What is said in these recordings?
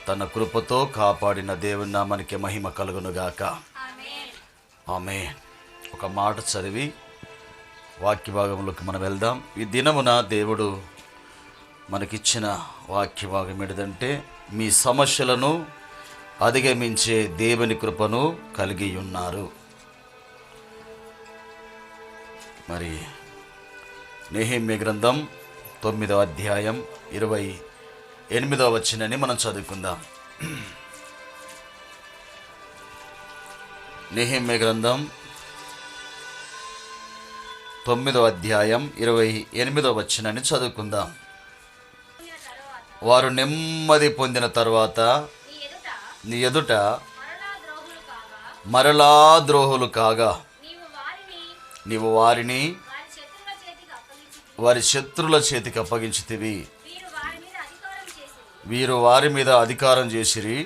తన కృపతో కాపాడిన దేవుని నామానికి మహిమ కలుగునుగాక. ఆమేన్. ఒక మాట చదివి వాక్య భాగంలోకి మనం వెళ్దాం. ఈ దినమున దేవుడు మనకిచ్చిన వాక్య భాగం ఏంటంటే, మీ సమస్యలను అధిగమించే దేవుని కృపను కలిగి ఉన్నారు. మరి నెహెమ్యా గ్రంథం 9వ అధ్యాయం 28వ వచనాన్ని మనం చదువుకుందాం. నెహెమ్యా గ్రంథం 9వ అధ్యాయం 28వ వచనాన్ని చదువుకుందాం. వారు నెమ్మది పొందిన తరువాత నీ ఎదుట మరలా ద్రోహులు కాగా నీవు వారిని వారి శత్రుల చేతికి అప్పగించితివి. వీరు వారి మీద అధికారం చేసిరి.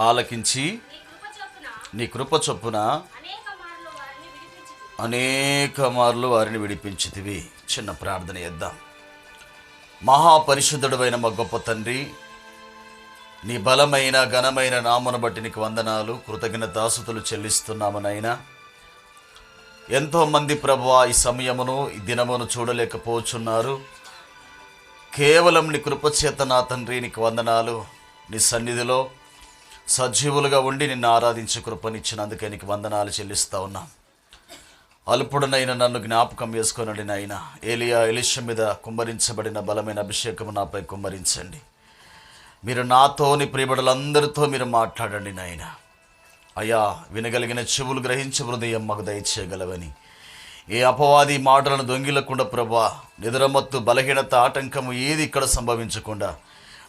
ఆలకించి నీ కృప చొప్పున అనేక మార్లు వారిని విడిపించితివి. చిన్న ప్రార్థన చేద్దాం. మహాపరిశుద్ధుడైన మా గొప్ప తండ్రి, నీ బలమైన ఘనమైన నామను బట్టి నీకు వందనాలు, కృతజ్ఞతాస్తుతులు చెల్లిస్తున్నామనైనా. ఎంతోమంది ప్రభువా ఈ సమయమును ఈ దినమును చూడలేకపోతున్నారు. కేవలం నీ కృపచేత నా తండ్రి నీకు వందనాలు. నీ సన్నిధిలో సజీవులుగా ఉండి నిన్ను ఆరాధించే కృపనిచ్చినందుకే నీకు వందనాలు చెల్లిస్తా ఉన్నాం. అల్పుడునైన నన్ను జ్ఞాపకం చేసుకొనండి నాయన. ఏలియా ఎలీషా మీద కుమ్మరించబడిన బలమైన అభిషేకము నాపై కుమ్మరించండి. మీరు నాతో నీ ప్రియబడులందరితో మీరు మాట్లాడండి నాయన. అయ్యా, వినగలిగిన చెవులు గ్రహించే హృదయం మాకు దయచేయగలవని, ఏ అపవాది మాటలను దొంగిలకుండా ప్రభా, నిద్రమత్తు బలహీనత ఆటంకము ఏది ఇక్కడ సంభవించకుండా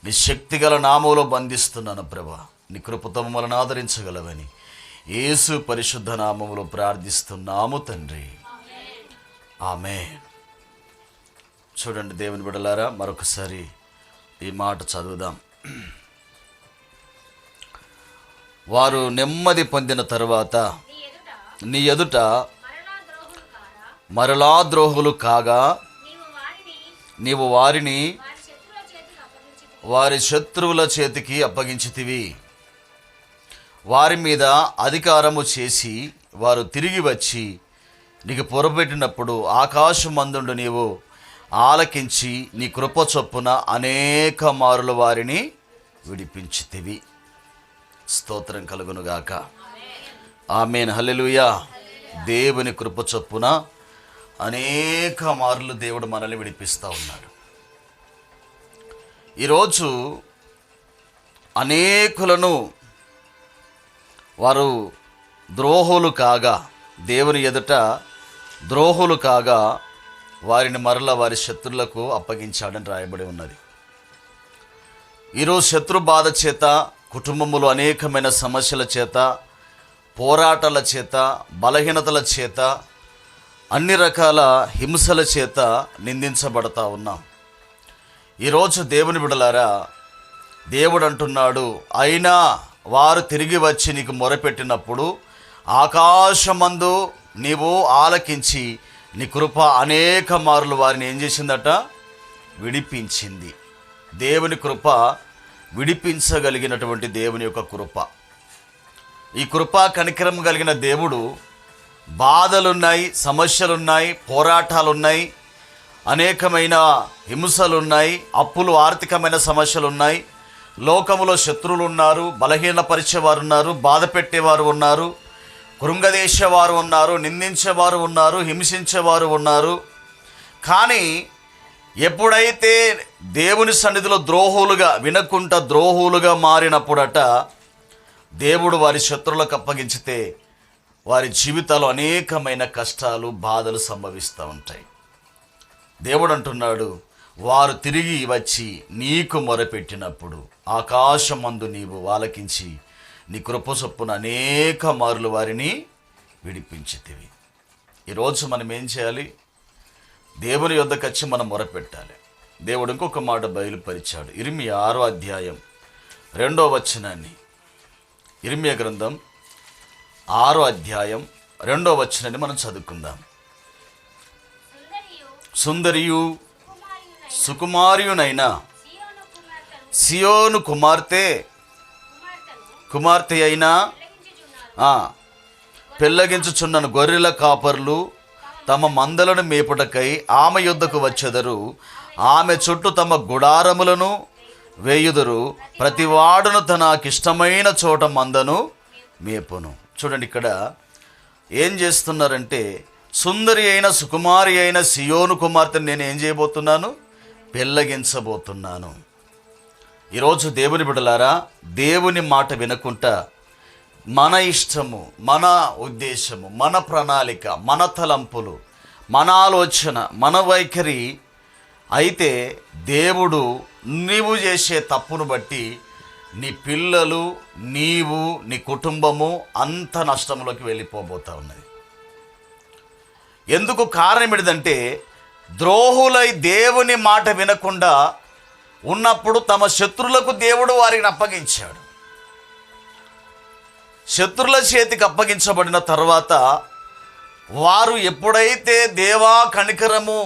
నీ శక్తిగల నామములో బంధిస్తున్నాను ప్రభా. నీ కృపతో మమ్మల్ని ఆదరించగలవని యేసు పరిశుద్ధ నామములో ప్రార్థిస్తున్నాము తండ్రి. ఆమేన్. చూడండి దేవుని బిడ్డలారా, మరొకసారి ఈ మాట చదువుదాం. వారు నెమ్మది పొందిన తరువాత నీ ఎదుట మరలా ద్రోహులు కాగా నీవు వారిని వారి శత్రువుల చేతికి అప్పగించితివి. వారి మీద అధికారము చేసి వారు తిరిగి వచ్చి నీకు పొరపెట్టినప్పుడు ఆకాశమందుండు నీవు ఆలకించి నీ కృప చొప్పున అనేక మారులు వారిని విడిపించితివి. స్తోత్రం కలుగునుగాక. ఆమేన్. హల్లెలూయా. దేవుని కృప చొప్పున అనేక మార్లు దేవుడు మనల్ని విడిపిస్తూ ఉన్నాడు. ఈరోజు అనేకులను వారు ద్రోహులు కాగా, దేవుని ఎదుట ద్రోహులు కాగా వారిని మరల వారి శత్రులకు అప్పగించాడని రాయబడి ఉన్నది. ఈరోజు శత్రు బాధ చేత, కుటుంబములో అనేకమైన సమస్యల చేత, పోరాటాల చేత, బలహీనతల చేత, అన్ని రకాల హింసల చేత నిందించబడతా ఉన్నాం. ఈరోజు దేవుని బిడ్డలారా, దేవుడు అంటున్నాడు, అయినా వారు తిరిగి వచ్చి నీకు మొరపెట్టినప్పుడు ఆకాశమందు నీవు ఆలకించి నీ కృప అనేక మార్లు వారిని ఏం చేసిందట? విడిపించింది. దేవుని కృప విడిపించగలిగినటువంటి దేవుని యొక్క కృప. ఈ కృపా కనికరం కలిగిన దేవుడు, బాధలున్నాయి, సమస్యలున్నాయి, పోరాటాలున్నాయి, అనేకమైన హింసలున్నాయి, అప్పులు, ఆర్థికమైన సమస్యలున్నాయి, లోకములో శత్రువులు ఉన్నారు, బలహీనపరిచేవారు ఉన్నారు, బాధ పెట్టేవారు ఉన్నారు, కృంగదీసేవారు ఉన్నారు, నిందించేవారు ఉన్నారు, హింసించేవారు ఉన్నారు. కానీ ఎప్పుడైతే దేవుని సన్నిధిలో ద్రోహులుగా, వినకుండా ద్రోహులుగా మారినప్పుడట, దేవుడు వారి శత్రువులకు అప్పగించితే వారి జీవితాల్లో అనేకమైన కష్టాలు, బాధలు సంభవిస్తూ ఉంటాయి. దేవుడు అంటున్నాడు, వారు తిరిగి వచ్చి నీకు మొరపెట్టినప్పుడు ఆకాశమందు నీవు ఆలకించి నీ కృప చొప్పున అనేక మార్లు వారిని విడిపించితివి. ఈరోజు మనం ఏం చేయాలి? దేవుని యొద్దకు వచ్చి మనం మొరపెట్టాలి. దేవుడు ఇంకొక మాట బయలుపరిచాడు. ఇర్మియా 6వ అధ్యాయం 2వ వచనాన్ని, ఇర్మియా గ్రంథం 6వ అధ్యాయం 2వ వచనాన్ని మనం చదువుకుందాం. సుందరియు సుకుమారియునైన సియోను కుమార్తె అయినా పెళ్ళగించుచున్నను గొర్రెల కాపర్లు తమ మందలను మేపుటకై ఆమె యొద్దకు వచ్చెదరు. ఆమె చుట్టూ తమ గుడారములను వేయుదురు. ప్రతివాడును తనకిష్టమైన చోట మందను మేపును. చూడండి, ఇక్కడ ఏం చేస్తున్నారంటే, సుందరి అయిన సుకుమారి అయిన సియోను కుమార్తెను నేను ఏం చేయబోతున్నాను? పెళ్ళగించబోతున్నాను. ఈరోజు దేవుని బిడ్డలారా, దేవుని మాట వినకుండా మన ఇష్టము, మన ఉద్దేశము, మన ప్రణాళిక, మన తలంపులు, మన ఆలోచన, మన వైఖరి అయితే దేవుడు నీవు చేసే తప్పును బట్టి నీ పిల్లలు, నీవు, నీ కుటుంబము అంత నష్టంలోకి వెళ్ళిపోబోతా ఉన్నది. ఎందుకు కారణం ఏంటంటే, ద్రోహులై దేవుని మాట వినకుండా ఉన్నప్పుడు తమ శత్రులకు దేవుడు వారిని అప్పగించాడు. శత్రుల చేతికి అప్పగించబడిన తర్వాత వారు ఎప్పుడైతే దేవా కనికరము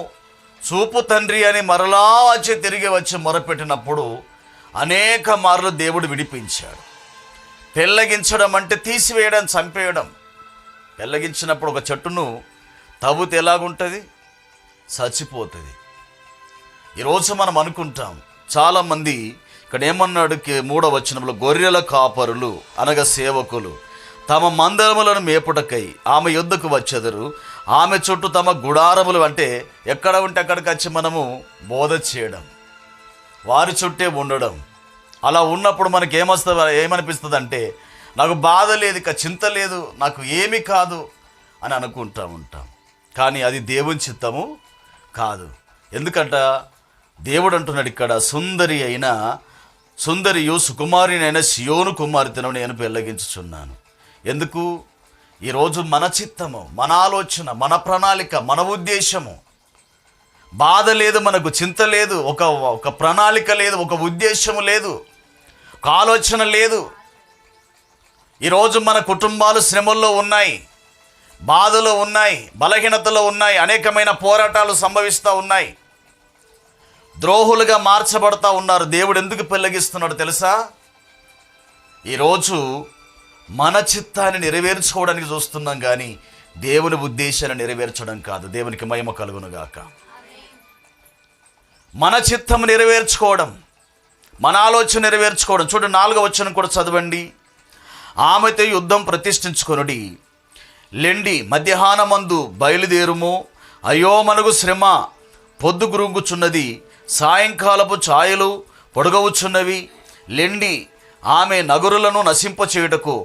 చూపు తండ్రి అని మరలా వచ్చి తిరిగి వచ్చి మొరపెట్టినప్పుడు అనేక మార్లు దేవుడు విడిపించాడు. పెళ్ళగించడం అంటే తీసివేయడం, చంపేయడం. పెళ్ళగించినప్పుడు ఒక చెట్టును తవ్వుతే ఎలాగుంటుంది? చచ్చిపోతుంది. ఈరోజు మనం అనుకుంటాం, చాలామంది ఇక్కడ ఏమన్నాడు 3వ వచనంలో, గొర్రెల కాపరులు అనగా సేవకులు తమ మందరములను మేపుటకై ఆమె యొద్దకు వచ్చెదరు. ఆమె చుట్టూ తమ గుడారములు, అంటే ఎక్కడ ఉంటే అక్కడికి వచ్చి మనము బోధ చేయడం, వారి చుట్టే ఉండడం. అలా ఉన్నప్పుడు మనకి ఏమనిపిస్తుంది అంటే, నాకు బాధ లేదు, ఇక చింత లేదు, నాకు ఏమీ కాదు అని అనుకుంటూ ఉంటాం. కానీ అది దేవుని చిత్తము కాదు. ఎందుకంట దేవుడు అంటున్నాడు ఇక్కడ, సుందరియు సుకుమారినైన సియోను కుమార్తెను నేను పెళ్ళగించుచున్నాను. ఎందుకు? ఈరోజు మన చిత్తము, మన ఆలోచన, మన ప్రణాళిక, మన ఉద్దేశము, బాధ లేదు, మనకు చింత లేదు, ఒక ప్రణాళిక లేదు, ఒక ఉద్దేశము లేదు, ఒక ఆలోచన లేదు. ఈరోజు మన కుటుంబాలు శ్రమల్లో ఉన్నాయి, బాధలో ఉన్నాయి, బలహీనతలో ఉన్నాయి, అనేకమైన పోరాటాలు సంభవిస్తూ ఉన్నాయి, ద్రోహులుగా మార్చబడతా ఉన్నారు. దేవుడు ఎందుకు పెళ్ళగిస్తున్నాడు తెలుసా? ఈరోజు మన చిత్తాన్ని నెరవేర్చుకోవడానికి చూస్తున్నాం, కానీ దేవుని ఉద్దేశాన్ని నెరవేర్చడం కాదు. దేవునికి మహిమ కలుగునుగాక. మన చిత్తం నెరవేర్చుకోవడం, మన ఆలోచన నెరవేర్చుకోవడం. చూడండి, 4వ వచనం కూడా చదవండి. ఆమెతో యుద్ధం ప్రతిష్ఠించుకొనుడి, లెండి, మధ్యాహ్నమందు బయలుదేరుము. అయ్యో మనకు శ్రమ పొద్దు గురుగుచున్నది, సాయంకాలపు ఛాయలు పొడగవుచున్నవి. లెండి, ఆమె నగరులను నశింపచేయుటకు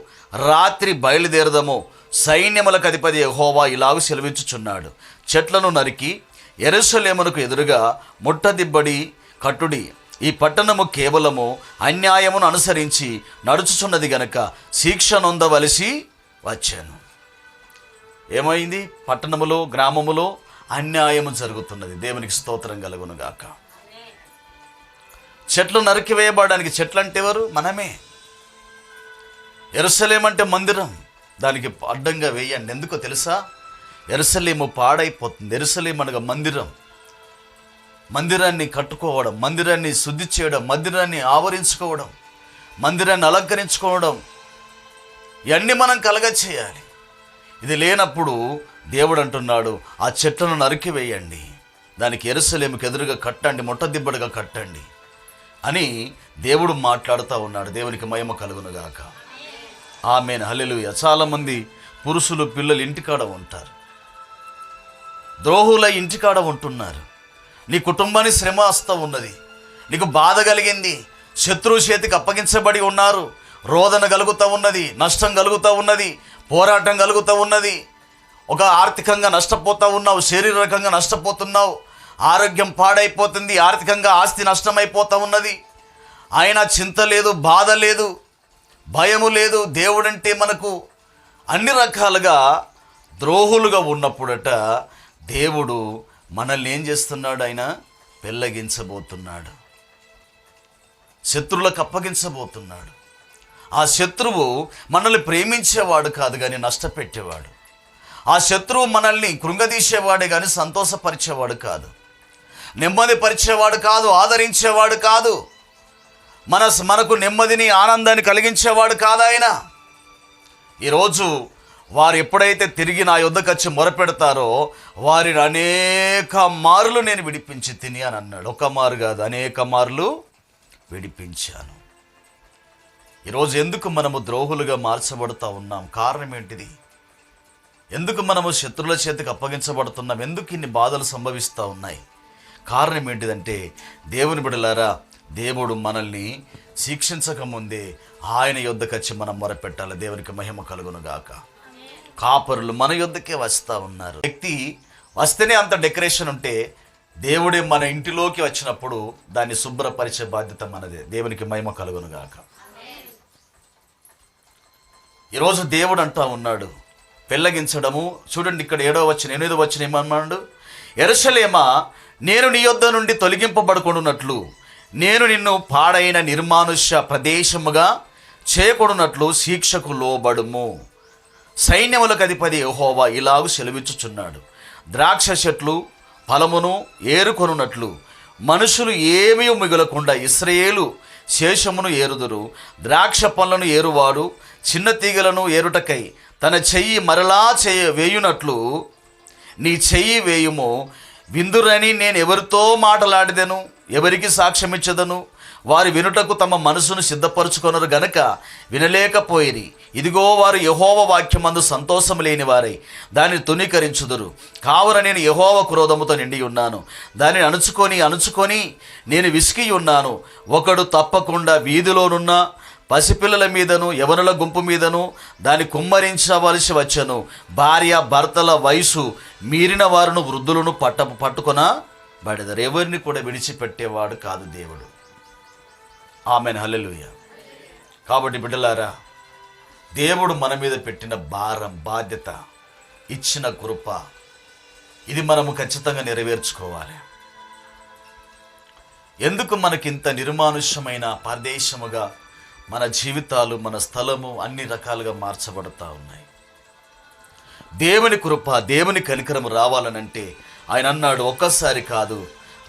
రాత్రి బయలుదేరదము. సైన్యములకు అధిపతి యెహోవా ఇలాగు సెలవించుచున్నాడు, చెట్లను నరికి యెరూషలేమునకు ఎదురుగా ముట్టదిబ్బడి కట్టుడి. ఈ పట్టణము కేవలము అన్యాయమును అనుసరించి నడుచుచున్నది గనక శిక్ష నొందవలసి వచ్చాను. ఏమైంది? పట్టణములో, గ్రామములో అన్యాయము జరుగుతున్నది. దేవునికి స్తోత్రం కలుగునుగాక. చెట్లు నరికివేయబడడానికి, చెట్లు అంటే ఎవరు? మనమే. యెరూషలేము అంటే మందిరం, దానికి అడ్డంగా వేయండి. ఎందుకో తెలుసా? యెరూషలేము పాడైపోతుంది. యెరూషలేము అనగా మందిరం. మందిరాన్ని కట్టుకోవడం, మందిరాన్ని శుద్ధి చేయడం, మందిరాన్ని ఆవరించుకోవడం, మందిరాన్ని అలంకరించుకోవడం, ఇవన్నీ మనం కలగచేయాలి. ఇది లేనప్పుడు దేవుడు అంటున్నాడు, ఆ చెట్లను నరికివేయండి, దానికి యెరూషలేముకు ఎదురుగా కట్టండి, ముట్టదిబ్బడిగా కట్టండి అని దేవుడు మాట్లాడుతూ ఉన్నాడు. దేవునికి మహిమ కలుగునుగాక. ఆమేన్, హల్లెలూయా. చాలామంది పురుషులు, పిల్లలు ఇంటికాడ ఉంటారు, ద్రోహుల ఇంటికాడ ఉంటున్నారు. నీ కుటుంబాన్ని శ్రమ వస్తూ ఉన్నది, నీకు బాధ కలిగింది, శత్రువు చేతికి అప్పగించబడి ఉన్నారు, రోదన కలుగుతూ ఉన్నది, నష్టం కలుగుతూ ఉన్నది, పోరాటం కలుగుతూ ఉన్నది. ఒక ఆర్థికంగా నష్టపోతూ ఉన్నావు, శారీరకంగా నష్టపోతున్నావు, ఆరోగ్యం పాడైపోతుంది, ఆర్థికంగా ఆస్తి నష్టమైపోతూ ఉన్నది. ఆయన చింత లేదు, బాధ లేదు, భయము లేదు. దేవుడంటే మనకు అన్ని రకాలుగా ద్రోహులుగా ఉన్నప్పుడట దేవుడు మనల్ని ఏం చేస్తున్నాడు? ఆయన పెళ్ళగించబోతున్నాడు, శత్రువులకు అప్పగించబోతున్నాడు. ఆ శత్రువు మనల్ని ప్రేమించేవాడు కాదు, కానీ నష్టపెట్టేవాడు. ఆ శత్రువు మనల్ని కృంగదీసేవాడే కానీ సంతోషపరిచేవాడు కాదు, నెమ్మది పరిచేవాడు కాదు, ఆదరించేవాడు కాదు, మనకు నెమ్మదిని ఆనందాన్ని కలిగించేవాడు కాదు ఆయన. ఈరోజు వారు ఎప్పుడైతే తిరిగి నా యొద్దకు వచ్చి మొరపెడతారో వారిని అనేక మార్లు నేను విడిపించి తిని అని అన్నాడు. ఒక మారు కాదు, అనేక మార్లు విడిపించాను. ఈరోజు ఎందుకు మనము ద్రోహులుగా మార్చబడుతూ ఉన్నాం? కారణం ఏంటిది? ఎందుకు మనము శత్రువుల చేతికి అప్పగించబడుతున్నాం? ఎందుకు ఇన్ని బాధలు సంభవిస్తూ ఉన్నాయి? కారణం ఏంటిదంటే, దేవుని బిడ్డలారా, దేవుడు మనల్ని శిక్షించకముందే ఆయన యొద్దకు వచ్చి మనం మొరపెట్టాలి. దేవునికి మహిమ కలుగును గాక. కాపరులు మన యొద్దకే వస్తూ ఉన్నారు. వ్యక్తి వస్తేనే అంత డెకరేషన్ ఉంటే, దేవుడే మన ఇంటిలోకి వచ్చినప్పుడు దాన్ని శుభ్రపరిచే బాధ్యత మనదే. దేవునికి మహిమ కలుగును గాక. ఈరోజు దేవుడు అంటా ఉన్నాడు పెళ్ళగించడము. చూడండి, ఇక్కడ 7వ వచనం 8వ వచనం ఏమన్నాడు? యెరూషలేమా, నేను నీ యొద్ద నుండి తొలగింపబడుకొనున్నట్లు, నేను నిన్ను పాడైన నిర్మానుష్య ప్రదేశముగా చేయకూడనట్లు శిక్షకు లోబడుము. సైన్యములకు అధిపతి యెహోవా ఇలాగు సెలవిచ్చుచున్నాడు, ద్రాక్ష చెట్లు ఫలమును ఏరుకొనున్నట్లు మనుషులు ఏమీ మిగలకుండా ఇశ్రాయేలు శేషమును ఏరుదురు. ద్రాక్ష పండ్లను ఏరువాడు చిన్న తీగలను ఏరుటకై తన చెయ్యి మరలా వేయునట్లు నీ చెయ్యి వేయుము. విందురని నేను ఎవరితో మాటలాడిదను, ఎవరికి సాక్ష్యమిచ్చదను? వారు వినుటకు తమ మనసును సిద్ధపరచుకొనరు గనక వినలేకపోయిరి. ఇదిగో, వారు యెహోవా వాక్యమందు సంతోషం లేని వారై దానిని తునీకరించుదురు. కావున నేను యెహోవా క్రోధముతో నిండి ఉన్నాను, దానిని అణుచుకొని నేను విసికి ఉన్నాను. ఒకడు తప్పకుండా వీధిలోనున్న పసిపిల్లల మీదను యవనుల గుంపు మీదను దాన్ని కుమ్మరించవలసి వచ్చను. భార్య భర్తల వయసు మీరిన వారును వృద్ధులను పట్టుకొనబడెదరు. ఎవరిని కూడా విడిచిపెట్టేవాడు కాదు దేవుడు. ఆమేన్, హల్లెలూయా. కాబట్టి బిడ్డలారా, దేవుడు మన మీద పెట్టిన భారం, బాధ్యత, ఇచ్చిన కృప, ఇది మనము ఖచ్చితంగా నెరవేర్చుకోవాలి. ఎందుకు మనకింత నిర్మానుష్యమైన ప్రదేశముగా మన జీవితాలు, మన స్థలము అన్ని రకాలుగా మార్చబడుతూ ఉన్నాయి? దేవుని కృప, దేవుని కనికరము రావాలనంటే ఆయన అన్నాడు, ఒక్కసారి కాదు,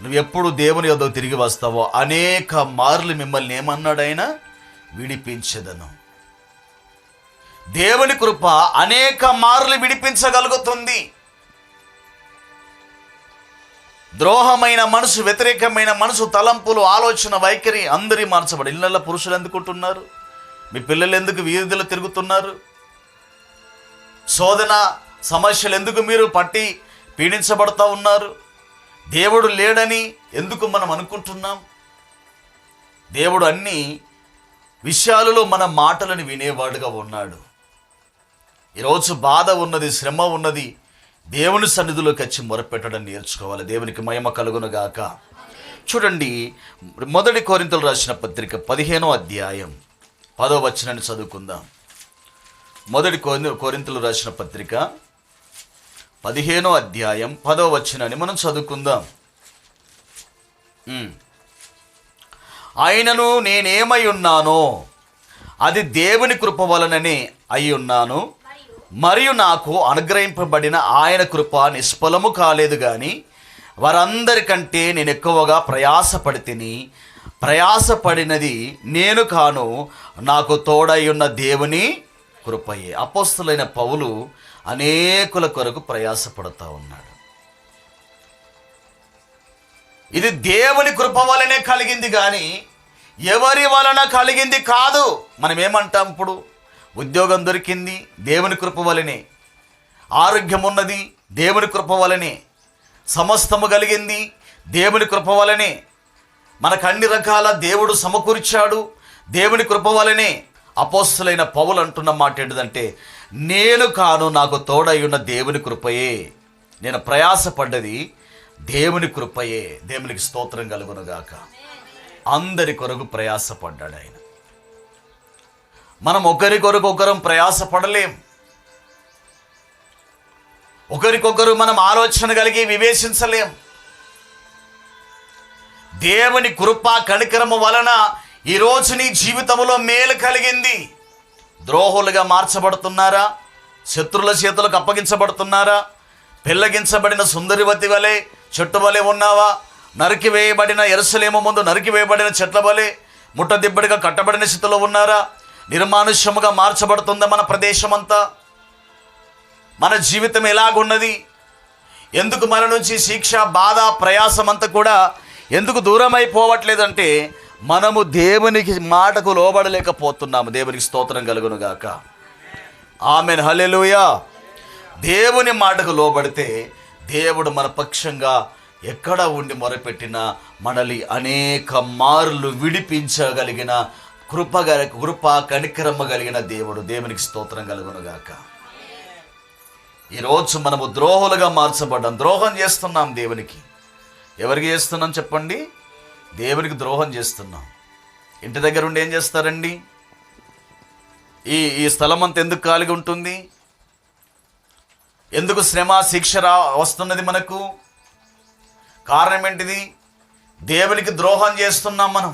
నువ్వు ఎప్పుడు దేవుని యొద్దకు తిరిగి వస్తావో అనేక మార్లు మిమ్మల్ని ఏమన్నాడు ఆయన? విడిపించెదను. దేవుని కృప అనేక మార్లు విడిపించగలుగుతుంది. ద్రోహమైన మనసు, వ్యతిరేకమైన మనసు, తలంపులు, ఆలోచన, వైఖరి అందరి మార్చబడి. ఇళ్ళల్లో పురుషులు ఎందుకుంటున్నారు? మీ పిల్లలు ఎందుకు వీధిలో తిరుగుతున్నారు? శోధన సమస్యలు ఎందుకు మీరు పట్టి పీడించబడతా ఉన్నారు? దేవుడు లేడని ఎందుకు మనం అనుకుంటున్నాం? దేవుడు అన్ని విషయాలలో మన మాటలను వినేవాడుగా ఉన్నాడు. ఈరోజు బాధ ఉన్నది, శ్రమ ఉన్నది, దేవుని సన్నిధిలోకి వచ్చి మొరపెట్టడం నేర్చుకోవాలి. దేవునికి మహిమ కలుగును గాక. చూడండి, 1 కొరింథీయులు రాసిన పత్రిక 15వ అధ్యాయం 10వ వచనాన్ని చదువుకుందాం. 1 కొరింథీయులు రాసిన పత్రిక 15వ అధ్యాయం 10వ వచనాన్ని మనం చదువుకుందాం. ఆయనను నేనేమై ఉన్నానో అది దేవుని కృప వలననే అయి ఉన్నాను, మరియు నాకు అనుగ్రహింపబడిన ఆయన కృప నిష్ఫలము కాలేదు కానీ వారందరికంటే నేను ఎక్కువగా ప్రయాసపడినది నేను కాను, నాకు తోడై ఉన్న దేవుని కృపయే. అపోస్తలుడైన పౌలు అనేకుల కొరకు ప్రయాసపడుతూ ఉన్నాడు. ఇది దేవుని కృప వలనే కలిగింది కానీ ఎవరి వలన కలిగింది కాదు. మనం ఏమంటాం ఇప్పుడు? ఉద్యోగం దొరికింది దేవుని కృప వలనే, ఆరోగ్యం ఉన్నది దేవుని కృప వలనే, సమస్తము కలిగింది దేవుని కృప వలనే, మనకు అన్ని రకాల దేవుడు సమకూర్చాడు దేవుని కృప వలనే. అపోస్తలుడైన పౌలు అంటున్న మాట ఏంటిదంటే, నేను కాను, నాకు తోడై ఉన్న దేవుని కృపయే. నేను ప్రయాసపడ్డది దేవుని కృపయే. దేవునికి స్తోత్రం కలుగునుగాక. అందరి కొరకు ప్రయాసపడ్డాడు ఆయన. మనం ఒకరి కొరకు ఒకరం ప్రయాసపడలేం. ఒకరికొకరు మనం ఆలోచన కలిగి వివేచించలేం. దేవుని కృప కనికరము వలన ఈరోజు నీ జీవితంలో మేలు కలిగింది. ద్రోహులుగా మార్చబడుతున్నారా? శత్రుల చేతులకు అప్పగించబడుతున్నారా? పెళ్ళగించబడిన సుందరివతి వలె చెట్టు వలె ఉన్నావా? నరికివేయబడిన యెరూషలేము ముందు నరికివేయబడిన చెట్ల వలె ముట్టదిబ్బడిగా కట్టబడిన స్థితిలో ఉన్నారా? నిర్మానుష్యముగా మార్చబడుతుందా మన ప్రదేశమంతా? మన జీవితం ఎలాగున్నది? ఎందుకు మన నుంచి శిక్ష, బాధ, ప్రయాసం అంతా కూడా ఎందుకు దూరం అయిపోవట్లేదంటే మనము దేవునికి మాటకు లోబడలేకపోతున్నాము. దేవునికి స్తోత్రం కలుగును గాక. ఆమేన్, హల్లెలూయా. దేవుని మాటకు లోబడితే దేవుడు మన పక్షంగా ఎక్కడ ఉండి మొరపెట్టినా మనల్ని అనేక మార్లు విడిపించగలిగిన కృప కనికరమ్మ కలిగిన దేవుడు. దేవునికి స్తోత్రం కలుగును గాక. ఈరోజు మనము ద్రోహులుగా మార్చబడ్డాం. ద్రోహం చేస్తున్నాం దేవునికి. ఎవరికి చేస్తున్నాం చెప్పండి? దేవునికి ద్రోహం చేస్తున్నాం. ఇంటి దగ్గర ఉండి ఏం చేస్తారండి? ఈ స్థలం అంతా ఎందుకు ఖాళీగా ఉంటుంది? ఎందుకు శ్రమ, శిక్ష వస్తున్నది మనకు? కారణం ఏంటిది? దేవునికి ద్రోహం చేస్తున్నాం మనం.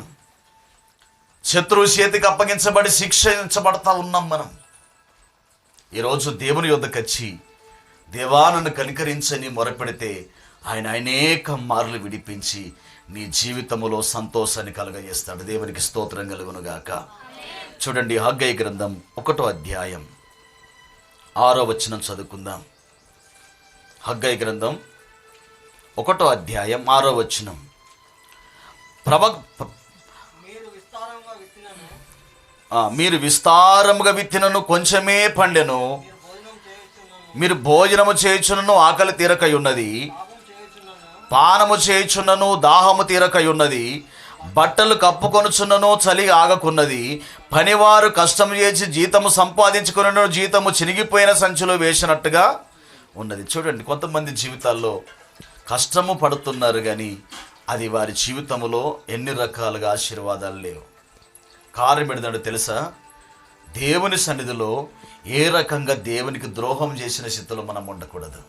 శత్రువు చేతికి అప్పగించబడి శిక్షించబడతా ఉన్నాం మనం. ఈరోజు దేవుని యొద్దకు వచ్చి దేవా నన్ను కనికరించని మొరపెడితే ఆయన అనేక మార్లు విడిపించి నీ జీవితంలో సంతోషాన్ని కలుగజేస్తాడు. దేవునికి స్తోత్రం కలుగును గాక. చూడండి, హగ్గై గ్రంథం 1వ అధ్యాయం 6వ వచనం చదువుకుందాం. హగ్గై గ్రంథం 1వ అధ్యాయం 6వ వచనం. మీరు విస్తారముగా విత్తినను కొంచెమే పండెను, మీరు భోజనము చేయుచున్నను ఆకలి తీరకై ఉన్నది, పానము చేయుచున్నను దాహము తీరకై ఉన్నది, బట్టలు కప్పుకొనుచున్నను చలి ఆగకున్నది, పనివారు కష్టము చేసి జీతము సంపాదించుకున్న జీతము చినిగిపోయిన సంచిలో వేసినట్టుగా ఉన్నది. చూడండి, కొంతమంది జీవితాల్లో కష్టము పడుతున్నారు కానీ అది వారి జీవితంలో ఎన్ని రకాలుగా ఆశీర్వాదాలు లేవు. కారణం ఏంటంటే తెలుసా? దేవుని సన్నిధిలో ఏ రకంగా దేవునికి ద్రోహం చేసిన స్థితిలో మనం ఉండకూడదు.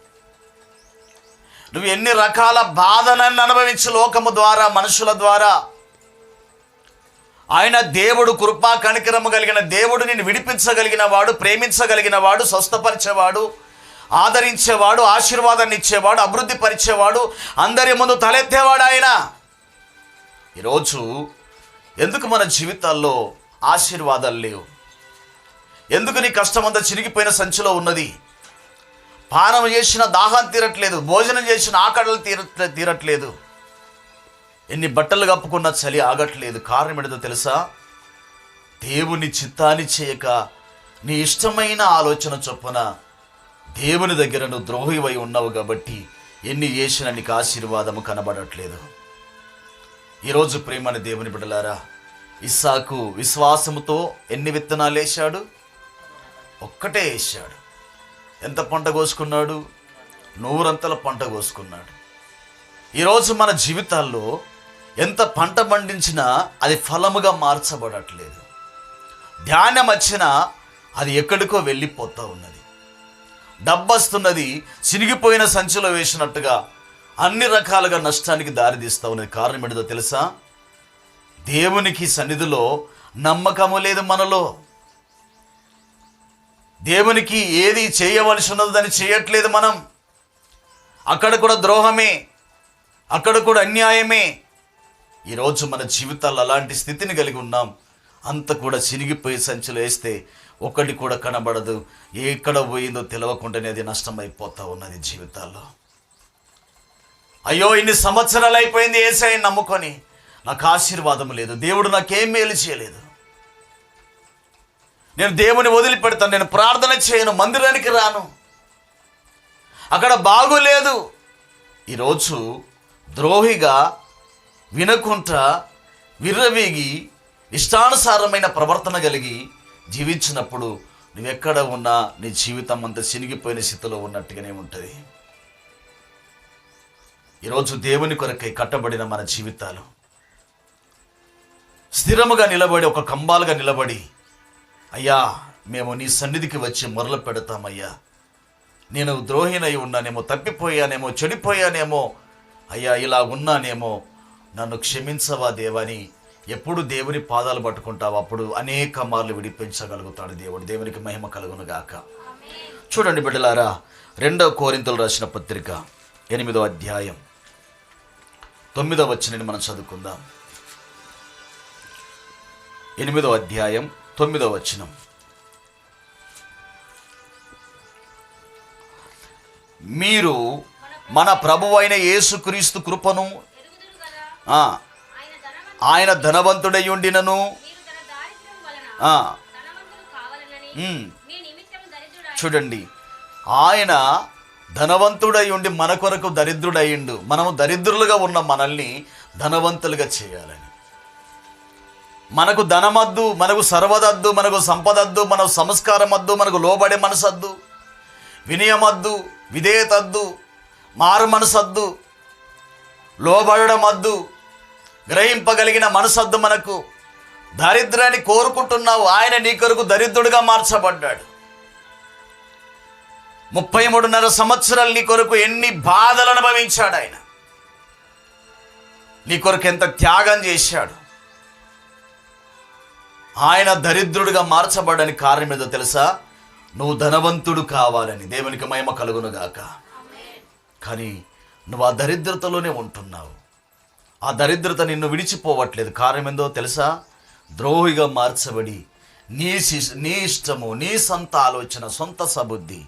నువ్వు ఎన్ని రకాల బాధనని అనుభవించి లోకము ద్వారా, మనుషుల ద్వారా, ఆయన దేవుడు కృపా కనికరము కలిగిన దేవుడు, నిన్ను విడిపించగలిగిన వాడు, ప్రేమించగలిగిన వాడు, స్వస్థపరిచేవాడు, ఆదరించేవాడు, ఆశీర్వాదాన్ని ఇచ్చేవాడు, అభివృద్ధి పరిచేవాడు, అందరి ముందు తలెత్తేవాడు ఆయన. ఈరోజు ఎందుకు మన జీవితాల్లో ఆశీర్వాదాలు లేవు? ఎందుకు నీ కష్టమంతా చిరిగిపోయిన సంచిలో ఉన్నది? పానం చేసిన దాహం తీరట్లేదు, భోజనం చేసిన ఆకడలు తీరట్లేదు, ఎన్ని బట్టలు కప్పుకున్నా చలి ఆగట్లేదు. కారణం ఏంటో తెలుసా? దేవుని చిత్తాన్ని చేయక నీ ఇష్టమైన ఆలోచన చొప్పున దేవుని దగ్గర నువ్వు ద్రోహివై ఉన్నావు కాబట్టి ఎన్ని చేసినా నీకు ఆశీర్వాదము కనబడట్లేదు. ఈరోజు ప్రేమని దేవుని బిడ్డలారా, ఇస్సాకు విశ్వాసముతో ఎన్ని విత్తనాలు వేశాడు? ఒక్కటే వేశాడు. ఎంత పంట కోసుకున్నాడు? 100 పంట కోసుకున్నాడు. ఈరోజు మన జీవితాల్లో ఎంత పంట పండించినా అది ఫలముగా మార్చబడట్లేదు. ధాన్యం వచ్చినా అది ఎక్కడికో వెళ్ళిపోతూ ఉన్నది. డబ్బు వస్తున్నది, చినిగిపోయిన సంచిలో వేసినట్టుగా అన్ని రకాలుగా నష్టానికి దారితీస్తూ ఉన్నది. కారణం ఏంటో తెలుసా? దేవునికి సన్నిధిలో నమ్మకము లేదు మనలో. దేవునికి ఏది చేయవలసి ఉన్నదో దాన్ని చేయట్లేదు మనం. అక్కడ కూడా ద్రోహమే, అక్కడ కూడా అన్యాయమే. ఈరోజు మన జీవితాల్లో అలాంటి స్థితిని కలిగి ఉన్నాం. అంత కూడా చినిగిపోయి సంచులు వేస్తే ఒకటి కూడా కనబడదు. ఎక్కడ పోయిందో తెలవకుండానే అది నష్టమైపోతూ ఉన్నది జీవితాల్లో. అయ్యో, ఇన్ని సంవత్సరాలు అయిపోయింది యేసయ్యని నమ్ముకొని, నాకు ఆశీర్వాదం లేదు, దేవుడు నాకేం మేలు చేయలేదు, నేను దేవుని వదిలిపెడతాను, నేను ప్రార్థన చేయను, మందిరానికి రాను, అక్కడ బాగులేదు. ఈరోజు ద్రోహిగా వినకుంటా విర్రవీగి ఇష్టానుసారమైన ప్రవర్తన కలిగి జీవించినప్పుడు నువ్వెక్కడ ఉన్నా నీ జీవితం అంతా చినిగిపోయిన స్థితిలో ఉన్నట్టుగానే ఉంటుంది. ఈరోజు దేవుని కొరకై కట్టబడిన మన జీవితాలు స్థిరముగా నిలబడి, ఒక కంబాలుగా నిలబడి, అయ్యా మేము నీ సన్నిధికి వచ్చి మొరలు పెడతామయ్యా, నేను ద్రోహినై ఉన్నానేమో, తప్పిపోయానేమో, చెడిపోయానేమో, అయ్యా ఇలా ఉన్నానేమో, నన్ను క్షమించవా దేవని ఎప్పుడు దేవుని పాదాలు పట్టుకుంటావు, అప్పుడు అనేక మార్లు విడిపించగలుగుతాడు దేవుడు. దేవునికి మహిమ కలుగును గాక. చూడండి బిడ్డలారా, 2 కొరింథీయులు రాసిన పత్రిక 8వ అధ్యాయం 9వ వచనాన్ని మనం చదువుకుందాం. 8వ అధ్యాయం 9వ వచనం. మీరు మన ప్రభువైన యేసుక్రీస్తు కృపను ఆయన ధనవంతుడై ఉండినను చూడండి, ఆయన ధనవంతుడై ఉండి మన కొరకు దరిద్రుడయ్యిండు. మనము దరిద్రులుగా ఉన్న మనల్ని ధనవంతులుగా చేయాలని. మనకు ధనమద్దు, మనకు సర్వదద్దు, మనకు సంపదద్దు, మనకు సంస్కారం వద్దు, మనకు లోబడే మనసద్దు, వినయమద్దు, విధేయతద్దు, మారు మనసద్దు, లోబడడం వద్దు, గ్రహింపగలిగిన మనసద్దు. మనకు దారిద్ర్యాన్ని కోరుకుంటున్నావు, ఆయన నీ కొరకు దరిద్రుడిగా మార్చబడ్డాడు. 33.5 సంవత్సరాలు నీ కొరకు ఎన్ని బాధలు అనుభవించాడు ఆయన. నీ కొరకు ఎంత త్యాగం చేశాడు. ఆయన దరిద్రుడిగా మార్చబడడానికి కారణం ఏదో తెలుసా? నువ్వు ధనవంతుడు కావాలని. దేవునికి మహిమ కలుగునుగాక. కానీ నువ్వు ఆ దరిద్రతలోనే ఉంటున్నావు. ఆ దరిద్రత నిన్ను విడిచిపోవట్లేదు. కారణం ఏందో తెలుసా? ద్రోహిగా మార్చబడి నీ ఇష్టము, నీ సొంత ఆలోచన, సొంత సబుద్ధి,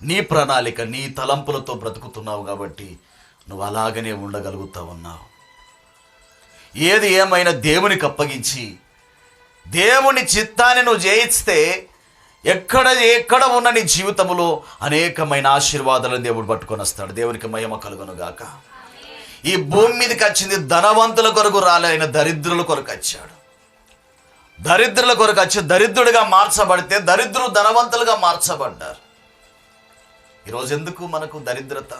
నీ ప్రణాళిక, నీ తలంపులతో బ్రతుకుతున్నావు. కాబట్టి నువ్వు అలాగనే ఉండగలుగుతా ఉన్నావు. ఏది ఏమైనా దేవునికి అప్పగించి దేవుని చిత్తాన్ని నువ్వు జయిస్తే ఎక్కడ ఉన్న నీ జీవితంలో అనేకమైన ఆశీర్వాదాలను దేవుడు పట్టుకొని వస్తాడు. దేవునికి మహిమ కలుగునుగాక. ఈ భూమి మీదకి వచ్చింది ధనవంతుల కొరకు రాలే, ఆయన దరిద్రుల కొరకు వచ్చాడు. దరిద్రుల కొరకు వచ్చి దరిద్రుడిగా మార్చబడితే దరిద్రులు ధనవంతులుగా మార్చబడ్డారు. ఈరోజు ఎందుకు మనకు దరిద్రత?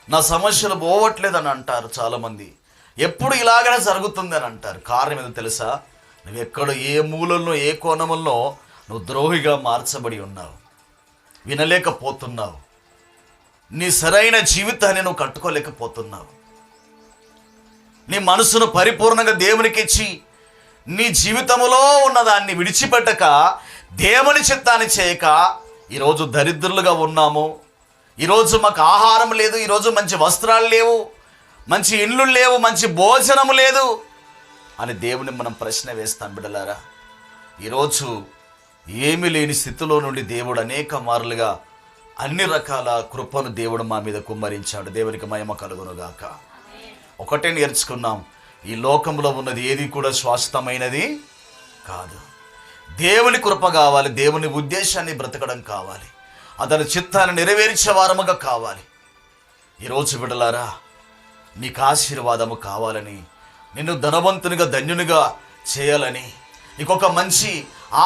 నా సమస్యలు పోవట్లేదని అంటారు చాలామంది. ఎప్పుడు ఇలాగనే జరుగుతుంది అని అంటారు. కారణం ఏదో తెలుసా? నువ్వు ఎక్కడో ఏ మూలలో ఏ కోణంలో నువ్వు ద్రోహిగా మార్చబడి ఉన్నావు, వినలేకపోతున్నావు, నీ సరైన జీవితాన్ని నువ్వు కట్టుకోలేకపోతున్నావు. నీ మనసును పరిపూర్ణంగా దేవునికి ఇచ్చి నీ జీవితంలో ఉన్నదాన్ని విడిచిపెట్టక దేవుని చిత్తాన్ని చేయక ఈరోజు దరిద్రులుగా ఉన్నాము. ఈరోజు మాకు ఆహారం లేదు, ఈరోజు మంచి వస్త్రాలు లేవు, మంచి ఇళ్ళు లేవు, మంచి భోజనము లేదు అని దేవుని మనం ప్రశ్న వేస్తాం. బిడ్డలారా, ఈరోజు ఏమీ లేని స్థితిలో నుండి దేవుడు అనేక మార్లుగా అన్ని రకాల కృపను దేవుడు మా మీద కుమ్మరించాడు. దేవునికి మహిమ కలుగునుగాక. ఒకటే నేర్చుకున్నాం, ఈ లోకంలో ఉన్నది ఏది కూడా శాశ్వతమైనది కాదు. దేవుని కృప కావాలి, దేవుని ఉద్దేశాన్ని బ్రతకడం కావాలి, అతని చిత్తాన్ని నెరవేర్చే వారముగా కావాలి. ఈరోజు బిడ్డలారా, నీకు ఆశీర్వాదము కావాలని, నిన్ను ధనవంతునిగా ధన్యునిగా చేయాలని, నీకొక మంచి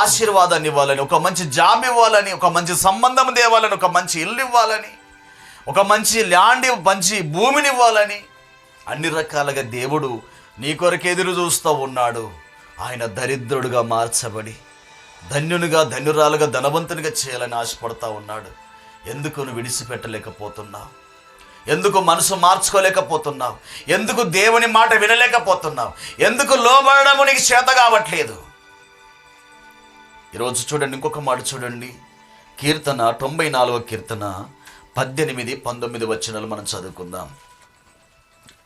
ఆశీర్వాదాన్ని ఇవ్వాలని, ఒక మంచి జాబ్ ఇవ్వాలని, ఒక మంచి సంబంధం తేవాలని, ఒక మంచి ఇల్లు ఇవ్వాలని, ఒక మంచి ల్యాండ్, మంచి భూమిని ఇవ్వాలని అన్ని రకాలుగా దేవుడు నీ కొరకు ఎదురు చూస్తూ ఉన్నాడు. ఆయన దరిద్రుడుగా మార్చబడి ధన్యునిగా, ధన్యురాలుగా, ధనవంతునిగా చేయాలని ఆశపడతా ఉన్నాడు. ఎందుకు నువ్వు విడిచిపెట్టలేకపోతున్నావు? ఎందుకు మనసు మార్చుకోలేకపోతున్నావు? ఎందుకు దేవుని మాట వినలేకపోతున్నావు? ఎందుకు లోబడము నీకు చేత కావట్లేదు? ఈరోజు చూడండి, ఇంకొక మాట చూడండి. కీర్తన 94వ కీర్తన 18, 19 వచనాలు మనం చదువుకుందాం.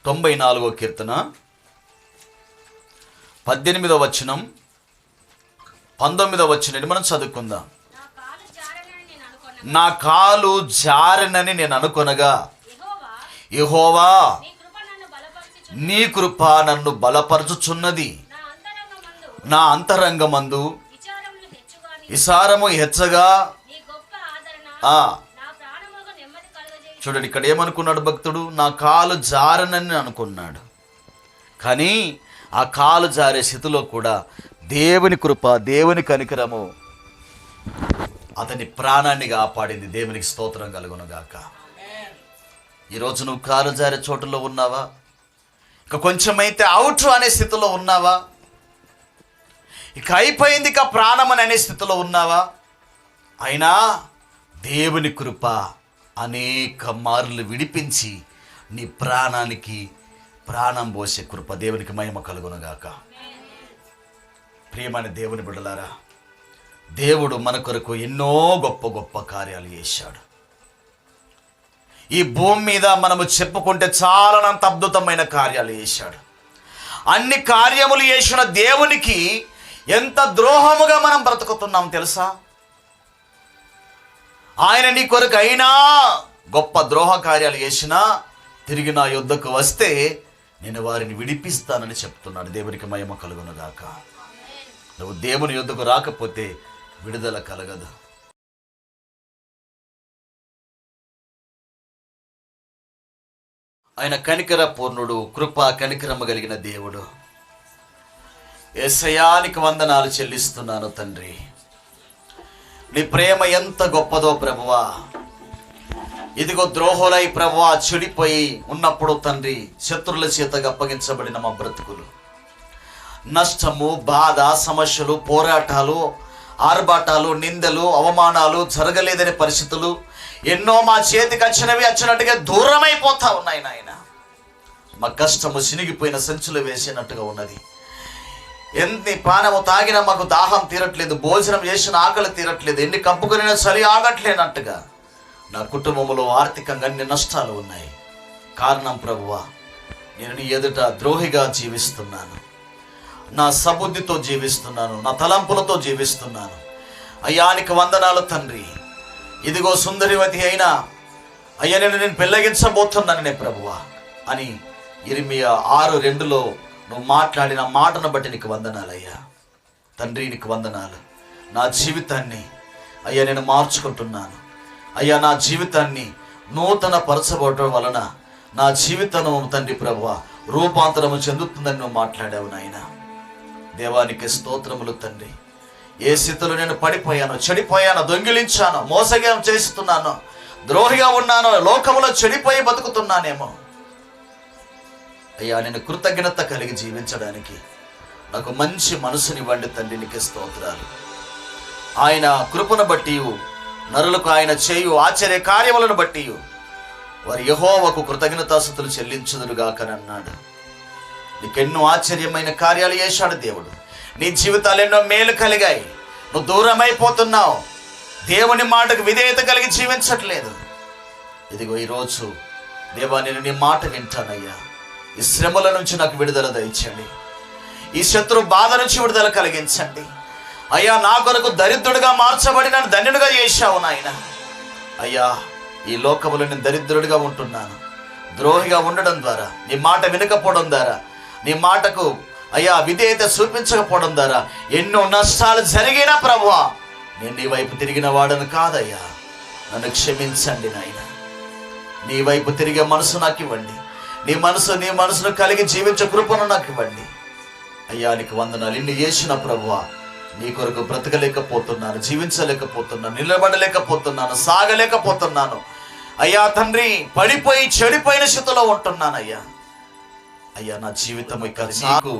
94వ కీర్తన 18వ వచనం, 19వ వచనాన్ని మనం చదువుకుందాం. నా కాలు జారనని నేను అనుకొనగా యెహోవా నీ కృప నన్ను బలపరచుచున్నది. నా అంతరంగమందు విచారము హెచ్చగా. చూడండి, ఇక్కడ ఏమనుకున్నాడు భక్తుడు? నా కాలు జారనని అనుకున్నాడు. కానీ ఆ కాలు జారే స్థితిలో కూడా దేవుని కృప, దేవుని కనికరము అతని ప్రాణాన్ని కాపాడింది. దేవునికి స్తోత్రం కలుగునుగాక. ఈరోజు నువ్వు కాలు జారే చోటులో ఉన్నావా? ఇక కొంచెమైతే అవుట్ అనే స్థితిలో ఉన్నావా? ఇక అయిపోయింది, ఇక ప్రాణం అనే స్థితిలో ఉన్నావా? అయినా దేవుని కృప అనేక మార్లు విడిపించి నీ ప్రాణానికి ప్రాణం పోసే కృప. దేవునికి మహిమ కలుగునుగాక. ప్రియమైన దేవుని బిడ్డలారా, దేవుడు మన కొరకు ఎన్నో గొప్ప గొప్ప కార్యాలు చేశాడు. ఈ భూమి మీద మనము చెప్పుకుంటే చాలనంత అద్భుతమైన కార్యాలు చేశాడు. అన్ని కార్యములు చేసిన దేవునికి ఎంత ద్రోహముగా మనం బ్రతుకుతున్నాం తెలుసా? ఆయన నీ కొరకు అయినా గొప్ప ద్రోహ కార్యాలు చేసినా తిరిగి నా యొద్దకు వస్తే నేను వారిని విడిపిస్తానని చెప్తున్నాడు. దేవునికి మహిమ కలుగునుగాక. నువ్వు దేవుని యొద్దకు రాకపోతే విడుదల కలగదు. ఆయన కనికర పూర్ణుడు, కృపా కనికరము కలిగిన దేవుడు. యేసయ్యానికి వందనాలు చెల్లిస్తున్నాను తండ్రి. నీ ప్రేమ ఎంత గొప్పదో ప్రభువా. ఇదిగో ద్రోహులై ప్రభువా చెడిపోయి ఉన్నప్పుడు తండ్రి శత్రుల చేతగా అప్పగించబడిన మా బ్రతుకులు, నష్టము, బాధ, సమస్యలు, పోరాటాలు, ఆర్భాటాలు, నిందలు, అవమానాలు, జరగలేదనే పరిస్థితులు ఎన్నో మా చేతికి వచ్చినట్టుగా దూరమైపోతా ఉన్నాయి నాయన. మా కష్టము చినిగిపోయిన సంచులు వేసినట్టుగా ఉన్నది. ఎన్ని పానము తాగినా మాకు దాహం తీరట్లేదు, భోజనం చేసిన ఆకలి తీరట్లేదు, ఎన్ని కప్పుకొనినా చలి ఆగట్లేనట్టుగా నా కుటుంబంలో ఆర్థికంగా అన్ని నష్టాలు ఉన్నాయి. కారణం ప్రభువా, నేను నీ ఎదుట ద్రోహిగా జీవిస్తున్నాను, నా సబుద్ధితో జీవిస్తున్నాను, నా తలంపులతో జీవిస్తున్నాను. అయ్యానికి వందనాలు తండ్రి. ఇదిగో సుందరివతి అయినా అయ్యా నేను పెళ్ళగించబోతున్నాననే ప్రభువా అని ఇర్మియా 6:2 నువ్వు మాట్లాడిన మాటను బట్టి నీకు వందనాలయ్యా. తండ్రి నీకు వందనాలు. నా జీవితాన్ని అయ్యా నేను మార్చుకుంటున్నాను అయ్యా. నా జీవితాన్ని నూతన పరచబడటం వలన నా జీవితము తండ్రి ప్రభువా రూపాంతరము చెందుతుందని నువ్వు మాట్లాడావు నాయన. దేవానికి స్తోత్రములు తండ్రి. ఏ స్థితిలో నేను పడిపోయాను, చెడిపోయాను, దొంగిలించాను, మోసగం చేస్తున్నాను, ద్రోహిగా ఉన్నాను, లోకములో చెడిపోయి బతుకుతున్నానేమో అయ్యా. నేను కృతజ్ఞత కలిగి జీవించడానికి నాకు మంచి మనసునివ్వండి తండ్రి. నీకు స్తోత్రాలు. ఆయన కృపను బట్టి నరులకు ఆయన చేయు ఆశ్చర్య కార్యములను బట్టి వారి యెహోవాకు కృతజ్ఞతాస్తుతులు చెల్లించుదురుగాకని అన్నాడు. నీకెన్నో ఆశ్చర్యమైన కార్యాలు చేశాడు దేవుడు. నీ జీవితాలు ఎన్నో మేలు కలిగాయి. నువ్వు దూరమైపోతున్నావు, దేవుని మాటకు విధేయత కలిగి జీవించట్లేదు. ఇదిగో ఈరోజు దేవా నేను నీ మాట వింటానయ్యా. ఈ శ్రమల నుంచి నాకు విడుదల దయచండి. ఈ శత్రు బాధ నుంచి విడుదల కలిగించండి అయ్యా. నా కొరకు దరిద్రుడిగా మార్చబడి నన్ను ధన్యుడిగా చేశావు నాయన. అయ్యా ఈ లోకములో నేను దరిద్రుడిగా ఉంటున్నాను. ద్రోహిగా ఉండడం ద్వారా, నీ మాట వినకపోవడం ద్వారా, నీ మాటకు అయ్యా విధేయత చూపించకపోవడం ద్వారా ఎన్నో నష్టాలు జరిగినా ప్రభువా నేను నీ వైపు తిరిగిన వాడను కాదయ్యా. నన్ను క్షమించండి నాయన. నీ వైపు తిరిగే మనసు నాకు ఇవ్వండి. నీ మనసును కలిగి జీవించే కృపను నాకు ఇవ్వండి అయ్యా. నీకు వందనాలు. ఇన్ని చేసిన ప్రభువా నీ కొరకు బ్రతకలేకపోతున్నాను, జీవించలేకపోతున్నాను, నిలబడలేకపోతున్నాను, సాగలేకపోతున్నాను అయ్యా. తండ్రి పడిపోయి చెడిపోయిన స్థితిలో ఉంటున్నాను అయ్యా. అయ్యా నా జీవితం ఇక నీకు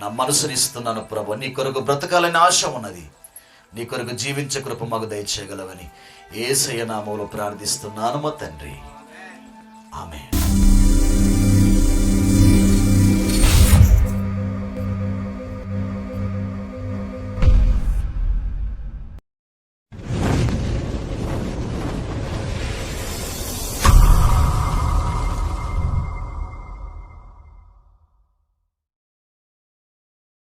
నా మనసుని ఇస్తున్నాను ప్రభు. నీ కొరకు బ్రతకాలని ఆశ ఉన్నది. నీ కొరకు జీవించే కృప మాకు దయచేయగలవని యేసయ్య నామములో ప్రార్థిస్తున్నాను మా తండ్రి. ఆమేన్.